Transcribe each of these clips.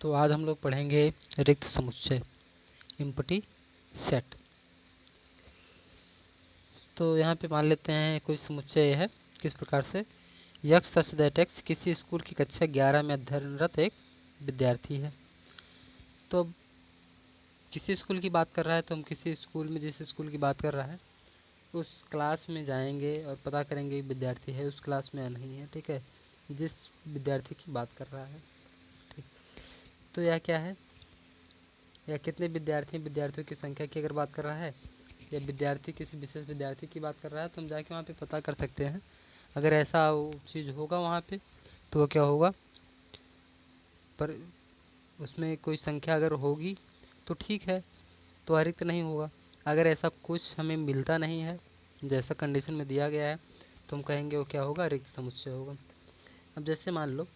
तो आज हम लोग पढ़ेंगे रिक्त समुच्चय, एम्प्टी सेट। तो यहाँ पे मान लेते हैं कोई समुच्चय है किस प्रकार से, यक्स सच दैट एक्स किसी स्कूल की कक्षा 11 में अध्ययनरत एक विद्यार्थी है। तो अब किसी स्कूल की बात कर रहा है तो हम किसी स्कूल में, जिस स्कूल की बात कर रहा है उस क्लास में जाएंगे और पता करेंगे विद्यार्थी है उस क्लास में या नहीं है। ठीक है, जिस विद्यार्थी की बात कर रहा है। ठीक, तो यह क्या है, या कितने विद्यार्थियों की संख्या की अगर बात कर रहा है, या विद्यार्थी किसी विशेष विद्यार्थी की बात कर रहा है, तो हम जाके वहाँ पे पता कर सकते हैं। अगर ऐसा चीज़ होगा वहाँ पे तो वो क्या होगा, पर उसमें कोई संख्या अगर होगी तो ठीक है, तो अरिक्त नहीं होगा। अगर ऐसा कुछ हमें मिलता नहीं है जैसा कंडीशन में दिया गया है तो हम कहेंगे वो क्या होगा, रिक्त समुच्चय होगा। अब जैसे मान लो,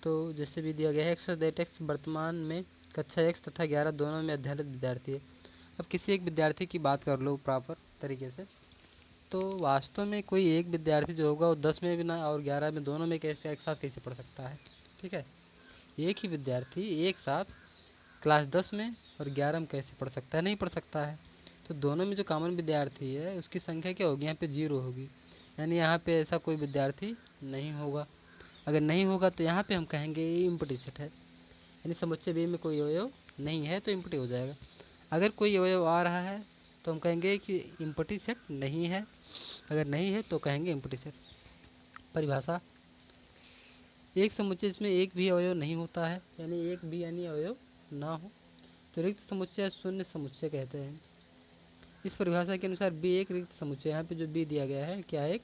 तो जैसे भी दिया गया है एक्स दैट एक्स वर्तमान में कक्षा एक्स तथा 11 दोनों में अध्ययनरत विद्यार्थी है। अब किसी एक विद्यार्थी की बात कर लो प्रॉपर तरीके से, तो वास्तव में कोई एक विद्यार्थी जो होगा वो 10 में भी ना और 11 में, दोनों में कैसे एक साथ कैसे पढ़ सकता है। ठीक है, एक ही विद्यार्थी एक साथ क्लास 10 में और 11 में कैसे पढ़ सकता है, नहीं पढ़ सकता है। तो दोनों में जो कॉमन विद्यार्थी है उसकी संख्या क्या होगी, यहाँ पे 0 होगी, यानी यहाँ पे ऐसा कोई विद्यार्थी नहीं होगा। अगर नहीं होगा तो यहाँ पे हम कहेंगे ये एम्प्टी सेट है, यानी समुच्चय बी में कोई अवयव नहीं है तो एम्प्टी हो जाएगा। अगर कोई अवयव आ रहा है तो हम कहेंगे कि एम्प्टी सेट नहीं है, अगर नहीं है तो कहेंगे एम्प्टी सेट। परिभाषा, एक समुच्चय जिसमें एक भी अवयव नहीं होता है, यानी एक भी यानी अवयव ना हो, तो रिक्त समुच्चय शून्य समुच्चय कहते हैं। इस परिभाषा के अनुसार बी एक रिक्त समुच्चय, यहाँ पे जो बी दिया गया है क्या एक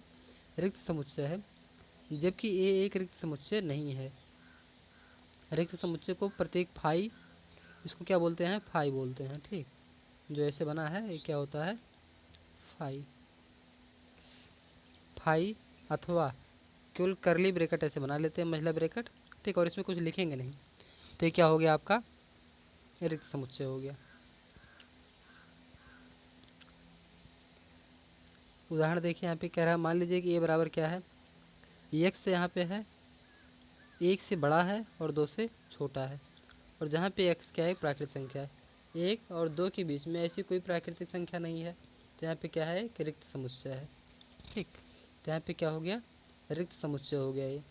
रिक्त समुच्चय है, जबकि ए एक रिक्त समुच्चय नहीं है। रिक्त समुच्चय को प्रत्येक फाई, इसको क्या बोलते हैं, फाई बोलते हैं। ठीक, जो ऐसे बना है ये क्या होता है, फाई। फाई अथवा केवल करली ब्रैकेट ऐसे बना लेते हैं, महिला ब्रैकेट। ठीक, और इसमें कुछ लिखेंगे नहीं, तो ये क्या हो गया आपका रिक्त समुच्चय हो गया। उदाहरण देखिए, यहाँ पे कह रहा है, मान लीजिए कि ए बराबर क्या है, एक्स यहाँ पे है, एक से बड़ा है और दो से छोटा है, और जहाँ पे एक्स क्या है प्राकृतिक संख्या है, एक और दो के बीच में ऐसी कोई प्राकृतिक संख्या नहीं है, तो यहाँ पे क्या है, एक रिक्त समुच्चय है। ठीक, तो यहाँ पे क्या हो गया, रिक्त समुच्चय हो गया ये,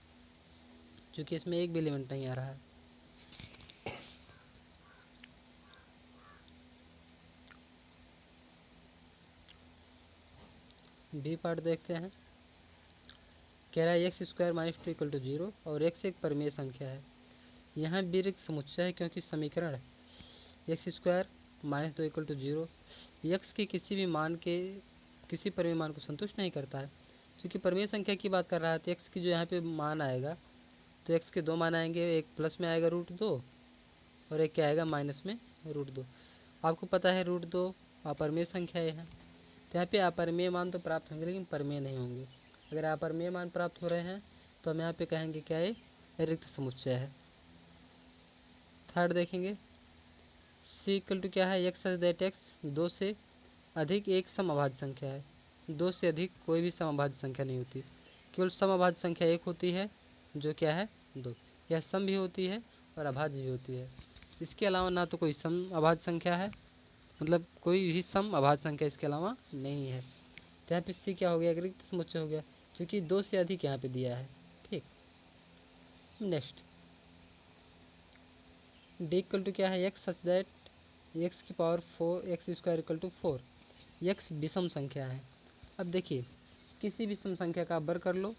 क्योंकि इसमें एक भी एलिमेंट नहीं आ रहा है। बी पार्ट देखते हैं, कह रहा है x square minus 2 equal to 0 और एक्स एक परिमेय संख्या है। यहाँ भी रिक्त समुच्चय है क्योंकि समीकरण x square minus 2 equal to 0 x के किसी परिमेय मान को संतुष्ट नहीं करता है। क्योंकि परिमेय संख्या की बात कर रहा है तो एक्स की जो यहाँ पे मान आएगा, तो एक्स के दो मान आएंगे, एक प्लस में आएगा √2 और एक क्या आएगा माइनस में √2। आपको पता है √2 अपरिमेय संख्या है, तो यहाँ पे अपरिमेय मान तो प्राप्त होंगे लेकिन परिमेय नहीं होंगे। अगर अपरिमेय मान प्राप्त हो रहे हैं तो हम यहाँ पे कहेंगे क्या है, रिक्त समुच्चय है। थर्ड देखेंगे, सी इक्वल टू क्या है, एक्स दैट एक्स दो से अधिक एक समअभाज्य संख्या है। दो से अधिक कोई भी समअभाज्य संख्या नहीं होती, केवल समअभाज्य संख्या एक होती है जो क्या है, दो। यह सम भी होती है और अभाज्य भी होती है। इसके अलावा ना तो कोई सम अभाज्य संख्या है, मतलब कोई भी सम अभाज्य संख्या इसके अलावा नहीं है। तो यहाँ पे सी क्या हो गया, रिक्त समुच्चय हो गया, क्योंकि दो से अधिक यहाँ पे दिया है। ठीक, नेक्स्ट डी इक्वल टू क्या है, एक्स सच दैट एक्स की power 4 x square equal to 4। X विषम संख्या है। अब देखिए, किसी भी सम संख्या का वर्ग कर लो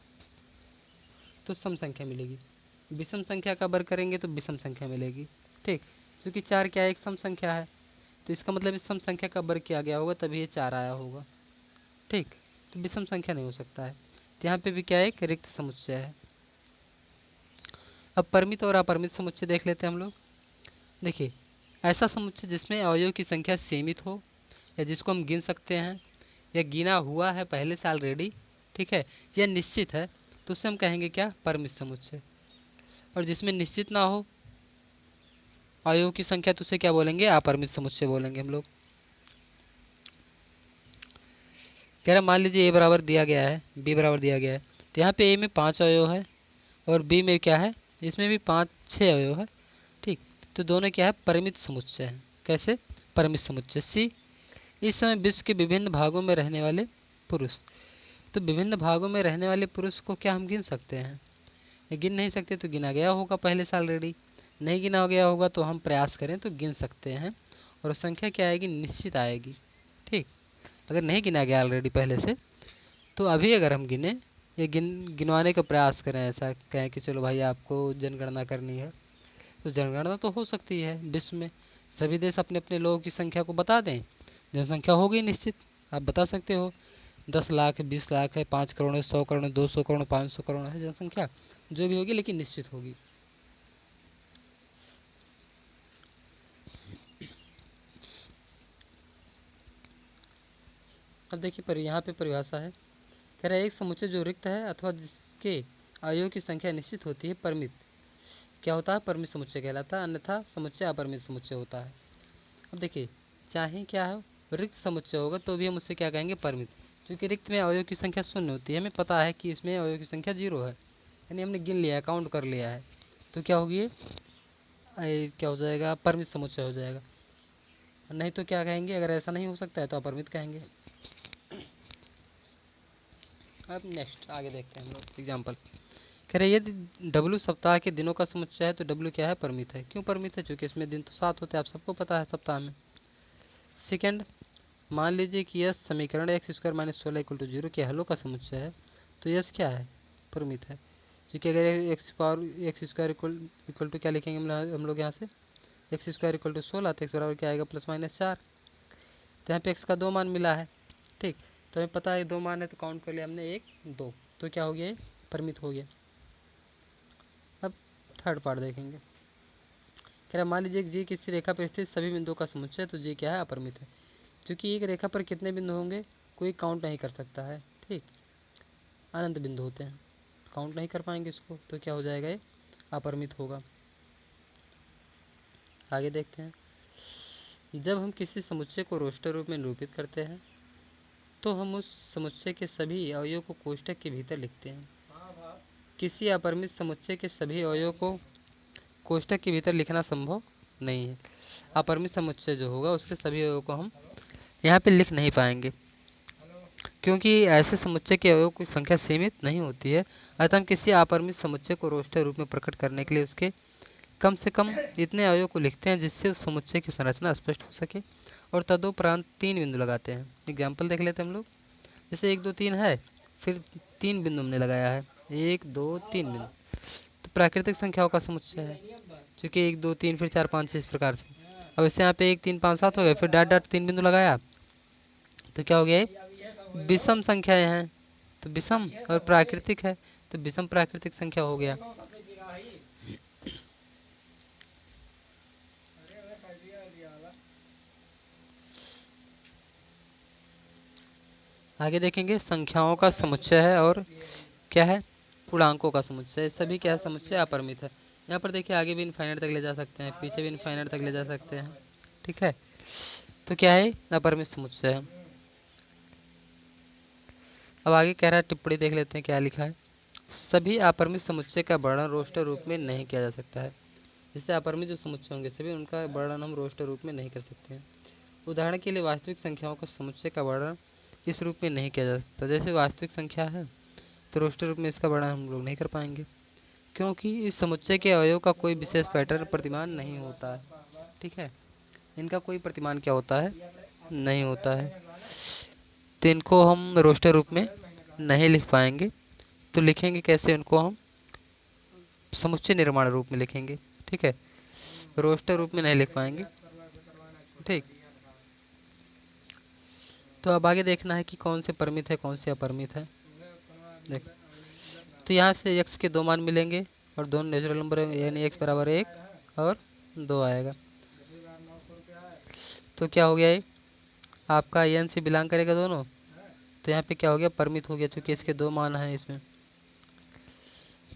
तो सम संख्या मिलेगी, विषम संख्या का वर्ग करेंगे तो विषम संख्या मिलेगी। ठीक, क्योंकि 4 क्या है, एक सम संख्या है, तो इसका मतलब इस सम संख्या का वर्ग किया गया होगा तभी ये 4 आया होगा। ठीक, तो विषम संख्या नहीं हो सकता है, तो यहाँ पे भी क्या है, एक रिक्त समुच्चय है। अब परिमित और अपरिमित समुच्चय देख लेते हैं हम लोग। देखिए, ऐसा समुच्चय जिसमें अवयव की संख्या सीमित हो, या जिसको हम गिन सकते हैं, या गिना हुआ है पहले से ऑलरेडी, ठीक है, या निश्चित है, तो उसे हम कहेंगे क्या, परिमित समुच्चय। और जिसमें निश्चित ना हो अवयव की संख्या, तो उसे क्या बोलेंगे, अपरिमित समुच्चय बोलेंगे हम लोग। कह रहा मान लीजिए ए बराबर दिया गया है, बी बराबर दिया गया है, तो यहाँ पे ए में 5 अवयव है और बी में क्या है, इसमें भी 5 6 अवयव है, तो दोनों क्या है, परिमित समुच्चय है। कैसे, परिमित समुच्चय। सी, इस समय विश्व के विभिन्न भागों में रहने वाले पुरुष। तो विभिन्न भागों में रहने वाले पुरुष को क्या हम गिन सकते हैं? गिन नहीं सकते तो गिना गया होगा पहले से ऑलरेडी। नहीं गिना गया होगा तो हम प्रयास करें तो गिन सकते हैं, और संख्या क्या आएगी, निश्चित आएगी। ठीक, अगर नहीं गिना गया ऑलरेडी पहले से तो अभी अगर हम गिने ये गिनवाने का प्रयास करें, ऐसा कहें कि चलो भाई आपको जनगणना करनी है, तो जनगणना तो हो सकती है विश्व में। सभी देश अपने अपने लोगों की संख्या को बता दें, जनसंख्या होगी निश्चित। आप बता सकते हो 10 लाख है, 20 लाख है, 5 करोड़ है, 100 करोड़ है, 200 करोड़, 500 करोड़ है जनसंख्या, जो भी होगी लेकिन निश्चित होगी। अब देखिए पर यहाँ पे परिभाषा है, कह रहा है एक समुच्चय जो रिक्त है अथवा जिसके आयों की संख्या निश्चित होती है परिमित क्या होता है, परिमित समुच्चय कहलाता है, अन्यथा समुच्चय अपरिमित समुच्चय होता है। अब देखिए चाहे क्या है, रिक्त समुच्चय होगा तो भी हम उससे क्या कहेंगे, परिमित, क्योंकि रिक्त में अवयव की संख्या शून्य होती है। हमें पता है कि इसमें अवयव की संख्या 0 है, यानी हमने गिन लिया है, काउंट कर लिया है, तो क्या होगी ये क्या हो जाएगा, परिमित समुच्चय हो जाएगा। नहीं तो क्या कहेंगे, अगर ऐसा नहीं हो सकता है तो अपरिमित कहेंगे। अब नेक्स्ट आगे देखते हैं हम लोग एग्जाम्पल। कह रहे यदि W सप्ताह के दिनों का समुच्चय है तो W क्या है, परिमित है। क्यों परिमित है, क्योंकि इसमें दिन तो 7 होते हैं, आप सबको पता है सप्ताह में। सेकेंड, मान लीजिए कि यह समीकरण x square minus 16 equal to 0 के हलों का समुच्चय है, तो यस क्या है, परिमित है। क्योंकि अगर एक्स स्क्वायर इक्वल टू क्या लिखेंगे हम लोग यहाँ से, एक्स स्क्वायर इक्वल टू 16, तो एक्स बराबर क्या आएगा, +-4। तो यहाँ पे एक्स का 2 मान मिला है। ठीक, तो हमें पता है 2 मान है तो काउंट कर लिया हमने 1 2, तो क्या हो गया, परिमित हो गया। अब थर्ड पार्ट देखेंगे। कह रहा मान लीजिए जी किसी रेखा पर स्थित सभी बिंदुओं का समुच्चय, तो जी क्या है, अपरिमित है। क्योंकि एक रेखा पर कितने बिंदु होंगे कोई काउंट नहीं कर सकता है। ठीक, अनंत बिंदु होते हैं, काउंट नहीं कर पाएंगे इसको, तो क्या हो जाएगा, ये अपरिमित होगा। आगे देखते हैं। जब हम किसी समुच्चय को रोस्टर रूप में निरूपित करते हैं तो हम उस समुच्चय के सभी अवयवों को कोष्ठक के भीतर लिखते हैं। किसी अपरिमित समुच्चय के सभी अवयवों को कोष्ठक के भीतर लिखना संभव नहीं है। अपरिमित समुच्चय जो होगा उसके सभी अवयवों को हम यहाँ पे लिख नहीं पाएंगे, क्योंकि ऐसे समुच्चय के अवयवों की संख्या सीमित नहीं होती है। अतः हम किसी अपरिमित समुच्चय को रोस्टर रूप में प्रकट करने के लिए उसके कम से कम इतने अवयवों को लिखते हैं जिससे उस समुच्चय की संरचना स्पष्ट हो सके, और तदुपरांत 3 बिंदु लगाते हैं। एग्जाम्पल देख लेते हैं हम लोग। जैसे 1 2 3 है, फिर 3 बिंदु हमने लगाया है, 1 2 3 बिंदु, तो प्राकृतिक संख्याओं का समुच्चय है, क्योंकि 1 2 3 फिर 4 5 6 इस प्रकार से। अब इससे यहाँ पे 1 3 5 7 हो गया, फिर डॉट 3 बिंदु लगाया, तो क्या हो गया, विषम संख्याएं हैं, तो विषम और प्राकृतिक है, तो विषम प्राकृतिक संख्या हो गया। आगे देखेंगे, संख्याओं का समुच्चय है और क्या है, पूर्णांकों का समुच्चय, सभी क्या है, समुच्चय अपरिमित है। यहाँ पर देखिए आगे भी इनफाइनाइट तक ले जा सकते हैं, पीछे भी इनफाइनाइट तक ले जा सकते हैं। ठीक है, तो क्या है, अपरिमित समुच्चय है। अब आगे कह रहा है, टिप्पणी देख लेते हैं क्या लिखा है। सभी अपरिमित समुच्चय का वर्णन रोस्टर रूप में नहीं किया जा सकता है। जैसे अपरिमित जो समुच्चय होंगे सभी, उनका वर्णन हम रोस्टर रूप में नहीं कर सकते हैं। उदाहरण के लिए वास्तविक संख्याओं का समुच्चय का वर्णन इस रूप में नहीं किया जा सकता। जैसे वास्तविक संख्या है तो रोस्टर रूप में इसका वर्णन हम लोग नहीं कर पाएंगे, क्योंकि इस समुच्चय के अवयव का कोई विशेष पैटर्न प्रतिमान नहीं होता है। ठीक है, इनका कोई प्रतिमान क्या होता है, नहीं होता है, तो इनको हम रोस्टर रूप में नहीं लिख पाएंगे। तो लिखेंगे कैसे उनको, हम समुच्चय निर्माण रूप में लिखेंगे। ठीक है, रोस्टर रूप में नहीं लिख पाएंगे। ठीक, तो अब आगे देखना है कि कौन से परिमित है कौन से अपरिमित है। देख, तो यहाँ से x के 2 मान मिलेंगे और दोनों नेचुरल नंबर, यानी x बराबर 1 और 2 आएगा, तो क्या हो गया, ये आपका n से बिलोंग करेगा दोनों, तो यहाँ पे क्या हो गया, परिमित हो गया, चूँकि इसके 2 मान हैं इसमें।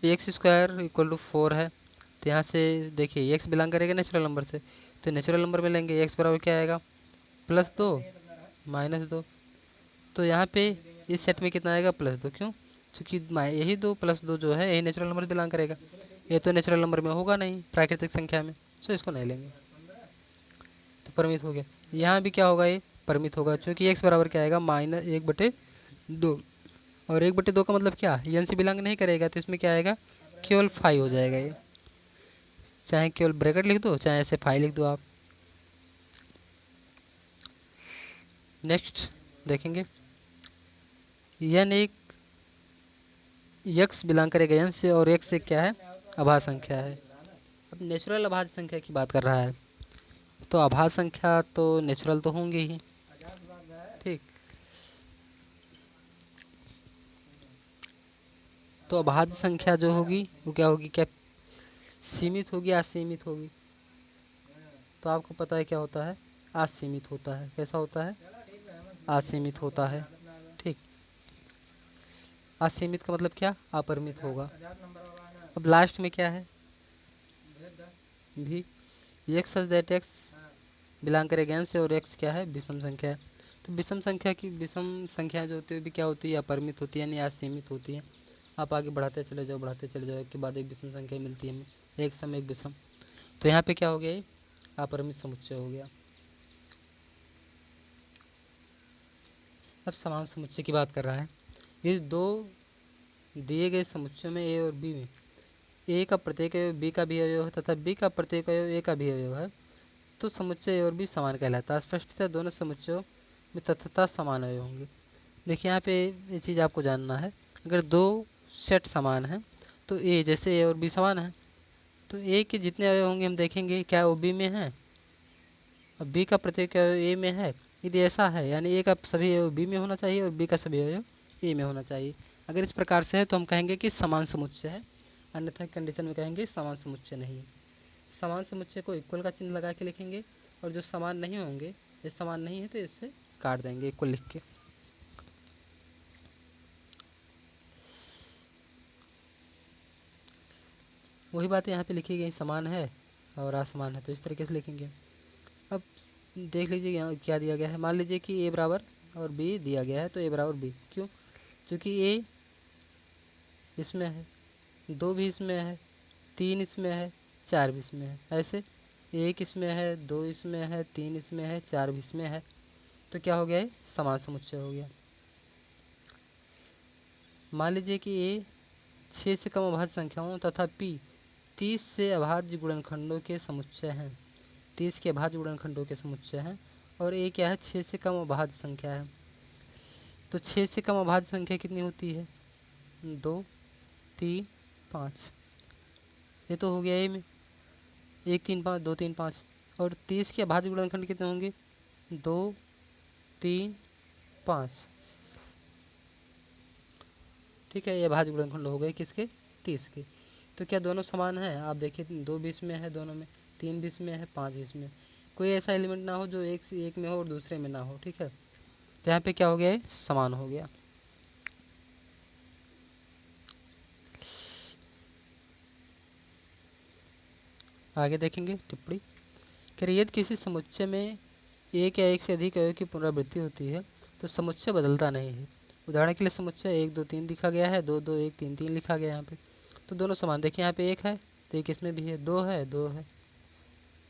एक्स स्क्वायर इक्वल टू 4 है, तो यहाँ से देखिए x बिलोंग करेगा नेचुरल नंबर से, तो नेचुरल नंबर में लेंगे, x बराबर क्या आएगा, +2 -2, तो यहाँ पे इस सेट में कितना आएगा, +2। क्यों, क्योंकि यही 2 + 2 जो है यही नेचुरल नंबर बिलोंग करेगा, ये तो नेचुरल नंबर में होगा नहीं प्राकृतिक संख्या में, सो इसको नहीं लेंगे, तो परिमित हो गया। यहाँ भी क्या होगा, ये परिमित होगा, क्योंकि x बराबर क्या आएगा -1/2, और 1/2 का मतलब क्या, एन से बिलोंग नहीं करेगा, तो इसमें क्या आएगा, केवल 5 हो जाएगा ये। चाहे केवल ब्रैकेट लिख दो, चाहे ऐसे 5 लिख दो आप। नेक्स्ट देखेंगे, एन एक x बिलोंग करेगा एन से, और x एक क्या है, अभाज्य संख्या है। अब नेचुरल अभाज्य संख्या की बात कर रहा है, तो अभाज्य संख्या तो नेचुरल तो होंगे ही, ठीक। तो अभाज्य संख्या जो होगी वो क्या होगी, क्या सीमित होगी, असीमित होगी। तो आपको पता है क्या होता है, असीमित होता है। कैसा होता है, असीमित होता है, ठीक। असीमित का मतलब क्या, अपरिमित होगा। अब लास्ट में क्या है, भी x such that x belong करेगा n से, और x क्या है, विषम संख्या है। तो विषम संख्या जो होती है भी क्या होती है, अपरिमित होती है, यानी असीमित होती है। आप आगे बढ़ाते चले जाओ, एक के बाद एक विषम संख्या मिलती है हमें, एक सम एक विषम। तो यहाँ पे क्या हो गया, ये अपरिमित समुच्चय हो गया। अब समान समुच्चय की बात कर रहा है, ये दो दिए गए समुच्चय में ए और बी में ए का प्रत्येक अवयव बी का भी अवयव है तथा बी का प्रत्येक अवयव ए का भी अवयव है, तो समुच्चय ए और बी समान कहलाता है। स्पष्टतः दोनों समुच्चयों में तथातः समान अवयव होंगे। देखिए यहाँ पे ये चीज़ आपको जानना है, अगर दो सेट समान हैं तो ए, जैसे ए और बी समान है, तो ए के जितने अवयव होंगे हम देखेंगे क्या वो बी में है, और बी का प्रत्येक अवयव ए में है। यदि ऐसा है यानी ए का सभी अवयव बी में होना चाहिए और बी का सभी अवयव ए में होना चाहिए। अगर इस प्रकार से है तो हम कहेंगे कि समान समुच्चय है, अन्यथा कंडीशन में कहेंगे समान समुच्चय नहीं है। समान समुच्चय को इक्वल का चिन्ह लगा के लिखेंगे, और जो समान नहीं होंगे, ये समान नहीं है तो इससे काट देंगे इक्वल लिख के। वही बात यहाँ पे लिखी गई, समान है और असमान है, तो इस तरीके से लिखेंगे। अब देख लीजिए यहाँ क्या दिया गया है, मान लीजिए कि ए बराबर और बी दिया गया है, तो ए बराबर बी क्यों, क्योंकि ए इसमें है, दो भी इसमें है, तीन इसमें है, चार भी इसमें है। ऐसे एक इसमें है, दो इसमें है, तीन इसमें है, चार भी इसमें है, तो क्या हो गया, ये समान समुच्चय हो गया। मान लीजिए कि ए 6 से कम अभाज्य संख्याओं तथा p 30 से अभाज्य गुणनखंडों के समुच्चय हैं, 30 के अभाज्य गुणनखंडों के समुच्चय हैं, और ए क्या है, 6 से कम अभाज्य संख्या है। तो 6 से कम अभाज्य संख्या कितनी होती है, 2, 3, 5। ये तो हो गया ए में 1, 3, 5, 2, 3, 5। और 30 के अभाज्य गुणनखंड कितने होंगे, 2, 3, 5। ठीक है, ये अभाज्य गुणनखंड हो गए किसके, 30 के। तो क्या दोनों समान है, आप देखिए 2 भी इसमें है दोनों में, 3 भी इसमें है, 5 भी इसमें। कोई ऐसा एलिमेंट ना हो जो एक में हो और दूसरे में ना हो, ठीक है। तो यहाँ पे क्या हो गया, ये समान हो गया। आगे देखेंगे टिप्पणी, कि यदि किसी समुच्चय में एक या एक से अधिक अवयव की पुनरावृत्ति होती है तो समुच्चय बदलता नहीं है। उदाहरण के लिए समुच्चय 1, 2, 3 लिखा गया है, 2, 2, 1, 3, 3 लिखा गया है यहाँ पे, तो दोनों समान। देखिए यहाँ पे 1 है तो 1 इसमें भी है, 2 है 2 है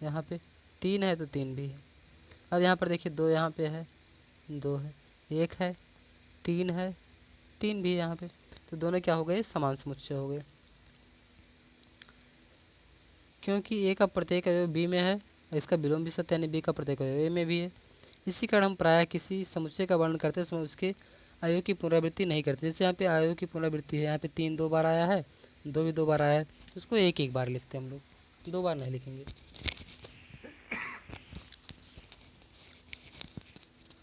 यहाँ पे, 3 है तो 3 भी है। अब यहाँ पर देखिए 2 यहाँ पे है, 2 है, 1 है, 3 है, 3 भी है यहाँ पे, तो दोनों क्या हो गए, समान समुच्चय हो गए। क्योंकि ए का प्रत्येक अवयव बी में है, इसका विलोम भी सत्य, यानी बी का प्रत्येक अवयव ए में भी है। इसी कारण हम प्रायः किसी समुच्चय का वर्णन करते समय उसके अवयव की पुनरावृत्ति नहीं करते। जैसे यहाँ पे अवयव की पुनरावृत्ति है, यहाँ पे 3 2 बार आया है, 2 भी 2 बार आया है, तो उसको एक एक बार लिखते हैं हम लोग, 2 बार नहीं लिखेंगे।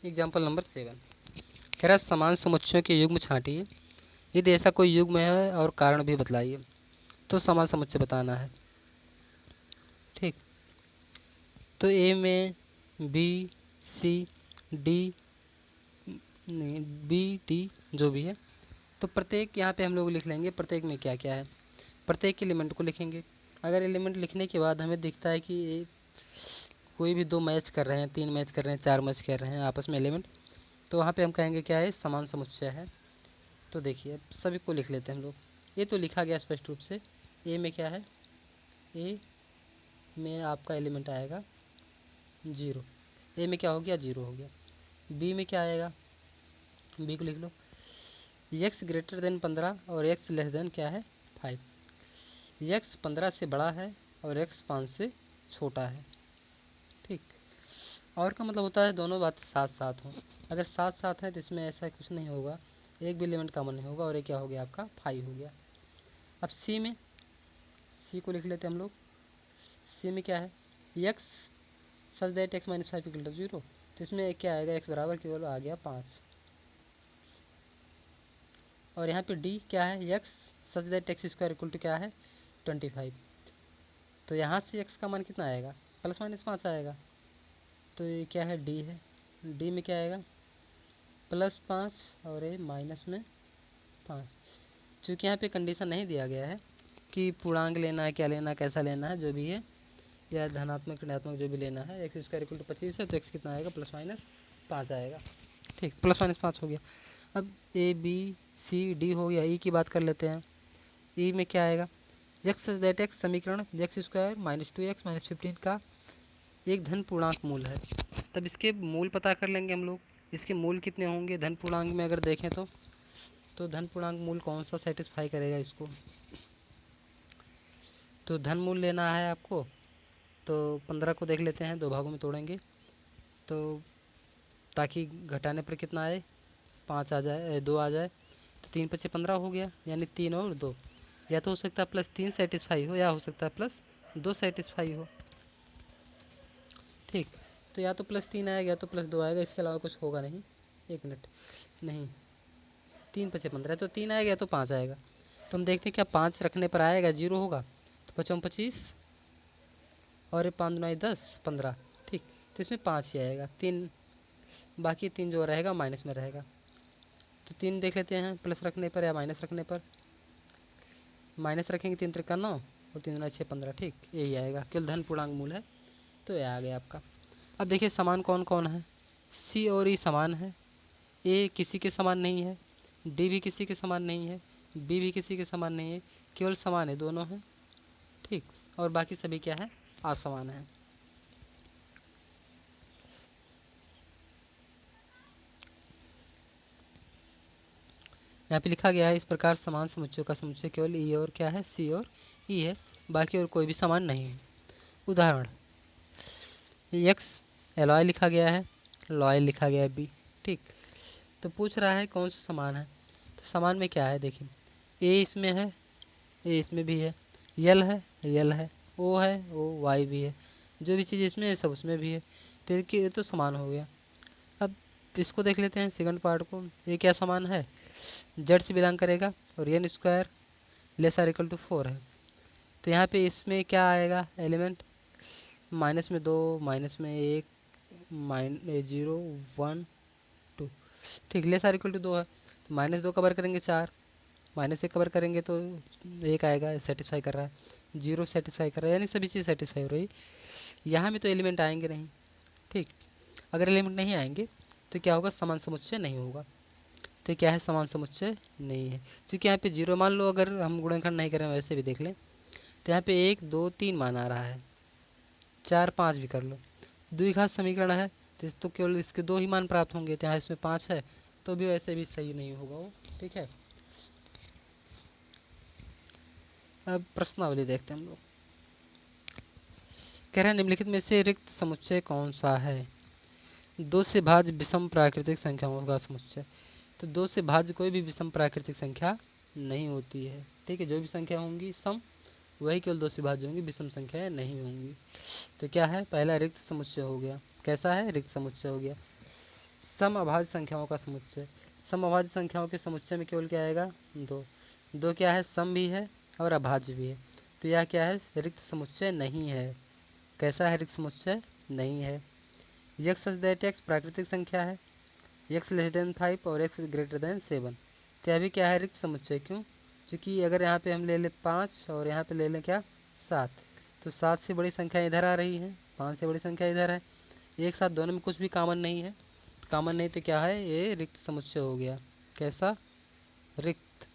एग्जाम्पल नंबर 7 कह रहा है, समान समुच्चयों के युग्म छांटिए, यदि ऐसा कोई युग्म है और कारण भी बतलाइए। तो समान समुच्चय बताना है, ठीक। तो ए में बी सी डी, नहीं बी डी जो भी है, तो प्रत्येक यहाँ पे हम लोग लिख लेंगे प्रत्येक में क्या क्या है, प्रत्येक एलिमेंट को लिखेंगे। अगर एलिमेंट लिखने के बाद हमें दिखता है कि ये कोई भी 2 मैच कर रहे हैं, 3 मैच कर रहे हैं, 4 मैच कर रहे हैं आपस में एलिमेंट, तो वहाँ पे हम कहेंगे क्या है, समान समुच्चय है। तो देखिए सभी को लिख लेते हैं हम लोग। ये तो लिखा गया स्पष्ट रूप से, ए में क्या है, ए में आपका एलिमेंट आएगा 0। ए में क्या हो गया, 0 हो गया। बी में क्या आएगा, बी को लिख लो, एक्स ग्रेटर देन 15 और एक्स लेस देन क्या है 5। एक्स 15 से बड़ा है और एक्स 5 से छोटा है। ठीक, और का मतलब होता है दोनों बातें साथ साथ हों। अगर साथ साथ हैं तो इसमें ऐसा कुछ नहीं होगा, एक भी एलिमेंट कॉमन नहीं होगा, और ये क्या हो गया आपका 5 हो गया। अब सी में, सी को लिख लेते हैं हम लोग। सी में क्या है, x such that x minus 5 equal to 0। तो इसमें क्या आएगा, एक्स बराबर केवल आ गया 5। और यहाँ पे डी क्या है, x such that x square equal to क्या है 25। तो यहाँ से एक्स का मान कितना आएगा, प्लस माइनस 5 आएगा। तो ये क्या है, डी है। डी में क्या आएगा, +5 और ये माइनस में 5। चूँकि यहाँ पे कंडीशन नहीं दिया गया है कि पूर्णांक लेना है, क्या लेना है, कैसा लेना है, जो भी है, या धनात्मक ऋणात्मक जो भी लेना है। एक्स स्क्वायर इक्वल टू 25 है तो एक्स कितना आएगा, +-5 आएगा। ठीक, +-5 हो गया। अब ए बी सी डी हो गया। ई की बात कर लेते हैं। ई में क्या आएगा, एक्स दैट एक्स समीकरण एक्स स्क्वायर -2x -15 का एक धन पूर्णांक मूल है। तब इसके मूल पता कर लेंगे हम लोग, इसके मूल कितने होंगे धन पूर्णांक में अगर देखें तो धन पूर्णांक मूल कौन सा सेटिस्फाई करेगा इसको। तो धन मूल लेना है आपको, तो 15 को देख लेते हैं, 2 भागों में तोड़ेंगे तो ताकि घटाने पर कितना आए, 5 आ जाए, 2 आ जाए। तो 3 × 5 = 15 हो गया, यानी 3 और 2। या तो हो सकता है +3 सेटिस्फाई हो, या हो सकता है +2 सेटिस्फाई हो। ठीक, तो या तो +3 आएगा या तो +2 आएगा, इसके अलावा कुछ होगा नहीं। 1 मिनट, नहीं, 3 × 5 = 15 है, तो 3 आएगा या तो 5 आएगा। तो हम देखते हैं क्या 5 रखने पर आएगा 0 होगा। तो 5 × 25 और ये 5 × 9 = 10, 15। ठीक, तो इसमें 5 ही आएगा, 3 बाकी 3 जो रहेगा माइनस में रहेगा। तो 3 देख लेते हैं प्लस रखने पर या माइनस रखने पर। माइनस रखेंगे 3 × 3 = 9 और 3 × 9 = 6, 15। ठीक, यही आएगा, केवल धन पूर्णांक मूल है तो ये आ गया आपका। अब देखिए समान कौन कौन है, सी और ई समान है, ए किसी के समान नहीं है, डी भी किसी के समान नहीं है, बी भी किसी के समान नहीं है, केवल समान है दोनों हैं। ठीक, और बाकी सभी क्या है, असमान है। यहाँ पे लिखा गया है इस प्रकार समान समुच्चयों का समुच्चय केवल ई और क्या है, सी और ई है, बाकी और कोई भी समान नहीं है। उदाहरण, एक्स एलॉय लिखा गया है, लॉय लिखा गया है बी। ठीक, तो पूछ रहा है कौन सा समान है। तो समान में क्या है, देखिए ए इसमें है, ए इसमें भी है, यल है, यल है, ओ है, ओ वाई भी है, जो भी चीज़ इसमें है सब उसमें भी है। तो ये तो समान हो गया। अब इसको देख लेते हैं सेकंड पार्ट को। ये क्या समान है, जेड से बिलोंग करेगा और एन स्क्वायर <4 है। तो यहाँ पे इसमें क्या आएगा एलिमेंट, -2 -1 -0 1 2। ठीक, <2 है तो -2 कवर करेंगे 4, -1 कवर करेंगे तो 1 आएगा, सेटिस्फाई कर रहा है। 0 सेटिस्फाई कर रहा है, यानी सभी चीज़ सेटिस्फाई हो रही। यहाँ में तो एलिमेंट आएंगे नहीं। ठीक, अगर एलिमेंट नहीं आएंगे तो क्या होगा, समान समुच्चय नहीं होगा। तो क्या है, समान समुच्चय नहीं है। क्योंकि यहाँ पे 0 मान लो, अगर हम गुणनखंड नहीं करें वैसे भी देख लें तो यहाँ पे 1 2 3 मान आ रहा है, 4 5 भी कर लो। द्विघात समीकरण है तो केवल इसके 2 ही मान प्राप्त होंगे। तो यहाँ इसमें 5 है तो भी वैसे भी सही नहीं होगा वो। ठीक है, अब प्रश्नावली देखते हैं हम लोग। कह रहे हैं निम्नलिखित में से रिक्त समुच्चय कौन सा है। 2 से भाज्य विषम प्राकृतिक संख्याओं का समुच्चय। तो 2 से भाज्य कोई भी विषम प्राकृतिक संख्या नहीं होती है। ठीक है, जो भी संख्या होंगी सम वही केवल 2 से भाज्य होंगी, विषम संख्याएं नहीं होंगी। तो क्या है, पहला रिक्त समुच्चय हो गया। कैसा है, रिक्त समुच्चय हो गया। सम अभाज्य संख्याओं का समुच्चय। सम अभाज्य संख्याओं के समुच्चय में केवल क्या आएगा, 2। 2 क्या है, सम भी है और अभाज्य भी है। तो यह क्या है, रिक्त समुच्चय नहीं है। कैसा है, रिक्त समुच्चय नहीं है। एक्स सच दैट एक्स प्राकृतिक संख्या है, एक्स <5 और एक्स <7। तो यह भी क्या है, रिक्त समुच्चय। क्यों, क्योंकि अगर यहाँ पे हम ले लें 5 और यहाँ पे ले लें क्या 7, तो 7 से बड़ी संख्या इधर आ रही है, 5 से बड़ी संख्या इधर है, एक साथ दोनों में कुछ भी कॉमन नहीं है। कॉमन नहीं तो क्या है, ये रिक्त समुच्चय हो गया। कैसा, रिक्त।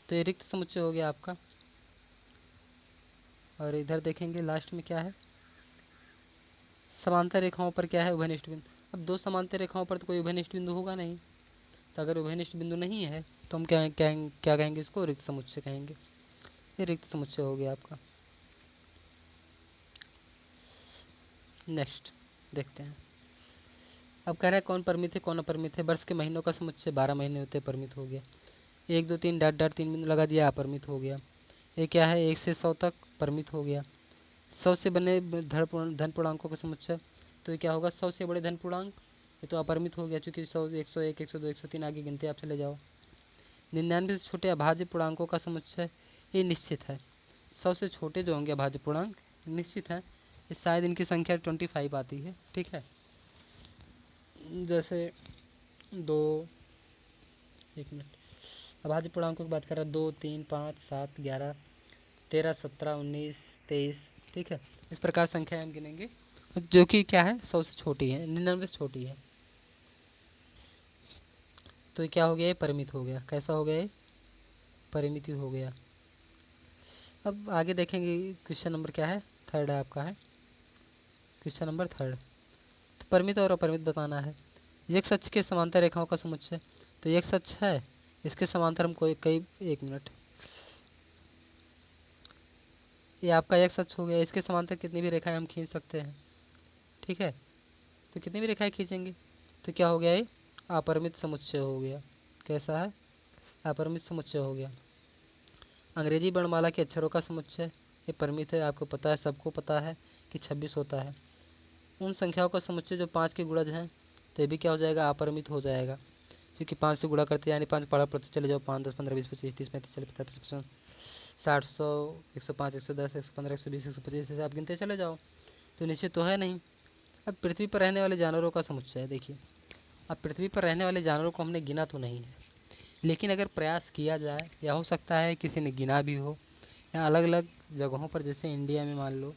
तो ये रिक्त समुच्चय हो गया आपका। और इधर देखेंगे लास्ट में क्या है, समांतर रेखाओं पर क्या है, उभयनिष्ठ बिंदु। अब दो समांतर रेखाओं पर तो कोई उभयनिष्ठ बिंदु होगा नहीं, तो अगर उभयनिष्ठ बिंदु नहीं है तो हम क्या कहेंगे, इसको रिक्त समुच्चय कहेंगे। ये रिक्त समुच्चय हो गया आपका। नेक्स्ट देखते हैं। अब कह रहा है कौन परिमित है कौन अपरिमित है। वर्ष के महीनों का समुच्चय 12 महीने होते हैं, परिमित हो गया। 1 2 3 डॉट डॉट 3 बिंदु लगा दिया, अपरिमित हो गया। ये क्या है, 1 से 100 तक, परिमित हो गया। 100 से बने धन पूर्णांकों का समुच्चय, तो ये क्या होगा, 100 से बड़े धन पूर्णांक, ये तो अपरिमित हो गया, चूँकि 100 101 102 103 आगे गिनते आप चले जाओ। 99 से छोटे अभाज्य पूर्णांकों का समुच्चय, ये निश्चित है। 100 से छोटे जो होंगे अभाज्य पूर्णांक निश्चित हैं, ये शायद इनकी संख्या 25 आती है, ठीक है। जैसे 2, 1 मिनट, अभाज्य पूर्णांकों की बात कर रहा है, 2 3 5 7 11 13 17 19 23, ठीक है। इस प्रकार संख्या हम गिनेंगे जो कि क्या है, 100 से छोटी है, 99 से छोटी है। तो ये क्या हो गया, ये परिमित हो गया। कैसा हो गया, ये परिमिति हो गया। अब आगे देखेंगे, क्वेश्चन नंबर क्या है, थर्ड है आपका, है क्वेश्चन नंबर थर्ड। तो परिमित और अपरिमित बताना है। एक अक्ष के समांतर रेखाओं का समुच्चय, तो एक अक्ष है, इसके समांतर हम कोई कई 1 मिनट, ये आपका एक अक्ष हो गया, इसके समांतर कितनी भी रेखाएं हम खींच सकते हैं, ठीक है। तो कितनी भी रेखाएं खींचेंगे तो क्या हो गया, ये अपरिमित समुच्चय हो गया। कैसा है, अपरिमित समुच्चय हो गया। अंग्रेजी वर्णमाला के अक्षरों का समुच्चय, ये परिमित है, आपको पता है, सबको पता है कि 26 होता है। उन संख्याओं का समुच्चय जो 5 के गुणज हैं, तो ये भी क्या हो जाएगा, अपरिमित हो जाएगा, क्योंकि 5 से गुणा करते यानी 5 पढ़ा पढ़ते चले जाओ, 5 10 15 20 25 30 35 40 50 55 60 100 105 110 115 120 125 से आप गिनते चले जाओ, तो निश्चित तो है नहीं। अब पृथ्वी पर रहने वाले जानवरों का समुच्चय है, देखिए। अब पृथ्वी पर रहने वाले जानवरों को हमने गिना तो नहीं है, लेकिन अगर प्रयास किया जाए, या हो सकता है किसी ने गिना भी हो, या अलग अलग जगहों पर जैसे इंडिया में मान लो,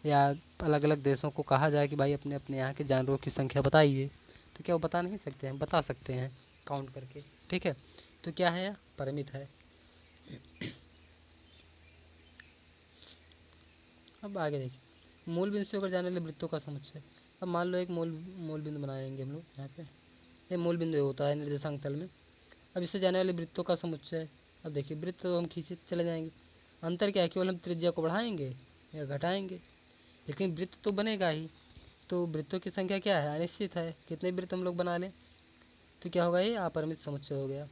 या अलग अलग देशों को कहा जाए कि भाई अपने अपने यहाँ के जानवरों की संख्या बताइए, तो क्या वो बता नहीं सकते हैं, बता सकते हैं काउंट करके, ठीक है। तो क्या है, परिमित है। अब आगे देखिए, मूल बिंदु से होकर जाने वाले वृत्तों का समुच्चय। अब मान लो एक मूल बिंदु बनाएंगे हम लोग यहाँ पे, ये मूल बिंदु होता है निर्देशांक तल में। अब इससे जाने वाले वृत्तों का समुच्चय, अब देखिए वृत्त तो हम खींचते चले जाएंगे, अंतर क्या है, केवल हम त्रिज्या को बढ़ाएंगे या घटाएंगे, लेकिन वृत्त तो बनेगा ही। तो वृत्तों की संख्या क्या है, अनिश्चित है, कितने वृत्त हम लोग बना लें, तो क्या होगा, ये अपरिमित समुच्चय हो गया।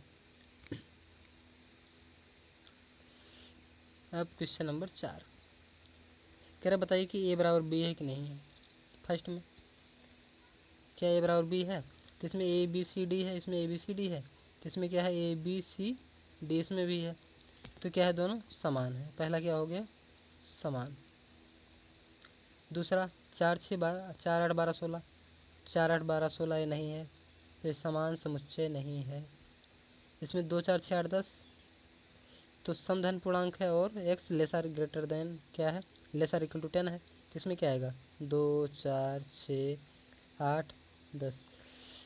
अब क्वेश्चन नंबर 4 कह रहा बताइए कि ए बराबर बी है कि नहीं है। फर्स्ट में क्या ए बराबर बी है, तो इसमें ए बी सी डी है, इसमें ए बी सी डी है, तो इसमें क्या है, ए बी सी डी इसमें भी है, तो क्या है, दोनों समान है। पहला क्या हो गया, समान। दूसरा 4 6 12 4 8 12 16, 4 8 12 16 ये नहीं है, तो ये समान समुच्चय नहीं है। इसमें 2 4 6 8 10, तो समधन पूर्णांक है और एक्स लेसर ग्रेटर देन क्या है, लेसर इक्वल टू 10 है, तो इसमें क्या आएगा, 2 4 6 8 10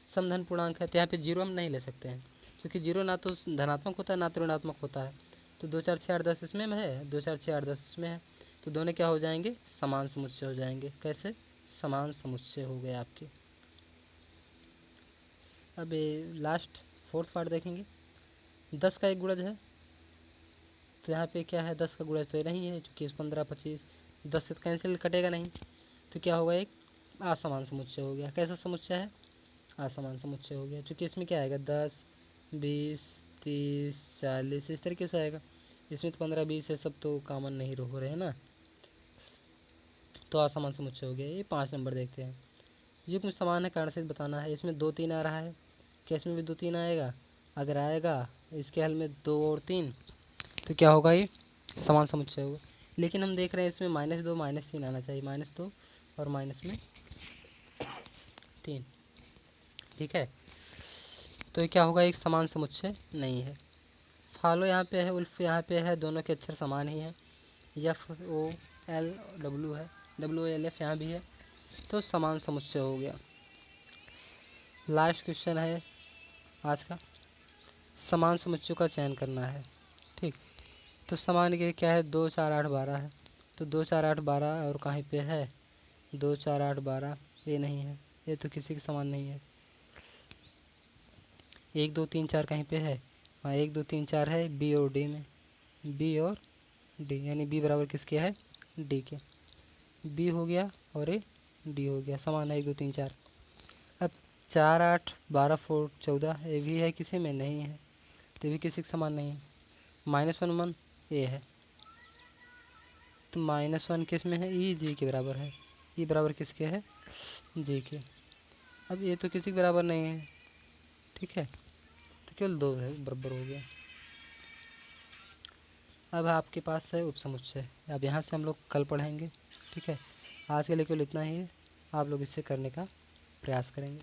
समधन पूर्णांक है, तो यहाँ पे जीरो हम नहीं ले सकते हैं, क्योंकि जीरो ना तो धनात्मक होता है ना तो ऋणात्मक होता है। तो 2 4 6 8 10 इसमें है, 2 4 6 8 10 इसमें है, तो दोनों क्या हो जाएंगे, समान समुच्चय हो जाएंगे। कैसे, समान समुच्चय हो गए आपके। अब लास्ट फोर्थ पार्ट देखेंगे, 10 का एक गुणज है, तो यहाँ पे क्या है, 10 का गुणज तो नहीं है, चूँकि 15 25 10 से कैंसिल कटेगा नहीं, तो क्या होगा, एक असमान समुच्चय हो गया। कैसा समुच्चय है, असमान समुच्चय हो गया, क्योंकि इसमें क्या आएगा, 10 20 30 40 इस तरीके से आएगा। इसमें तो 15 20 है, सब तो कॉमन नहीं हो रहे हैं ना, तो असमान समुच्चय हो गया। ये 5 नंबर देखते हैं, युग्म समान है कारण से बताना है। इसमें 2 3 आ रहा है, क्या इसमें भी 2 3 आएगा, अगर आएगा इसके हल में 2 और 3, तो क्या होगा, ये समान समुच्चय होगा। लेकिन हम देख रहे हैं इसमें -2 -3 आना चाहिए, -2 और माइनस में 3, ठीक है। तो ये क्या होगा, एक समान समुच्चय नहीं है। फॉलो यहाँ पे है, उल्फ यहाँ पे है, दोनों के अक्षर समान ही हैं। एफ ओ एल डब्ल्यू है, डब्ल्यू एल एफ यहाँ भी है, तो समान समुच्चय हो गया। लास्ट क्वेश्चन है आज का, समान समुच्चयों का चयन करना है, ठीक। तो समान के क्या है, 2 4 8 12 है, तो 2 4 8 12 और कहीं पे है 2 4 8 12, ये नहीं है, ये तो किसी के समान नहीं है। 1 2 3 4 कहीं पे है, हाँ 1 2 3 4 है बी और डी में, बी और डी, यानी बी बराबर किसके है, डी के। बी हो गया और ये डी हो गया, समान है 1 2 3 4। अब 4 8 12 4 14 ये भी है किसी में, नहीं है, तो भी किसी के समान नहीं है। -1 1 ये है, तो -1 किस में है, ई जी के बराबर है, ई बराबर किसके है, जी के। अब ये तो किसी के बराबर नहीं है, ठीक है, तो केवल 2 है बराबर हो गया। अब आपके पास है उपसमुच्चय, अब यहाँ से हम लोग कल पढ़ेंगे, ठीक है। आज के लिए केवल इतना ही है, आप लोग इसे करने का प्रयास करेंगे।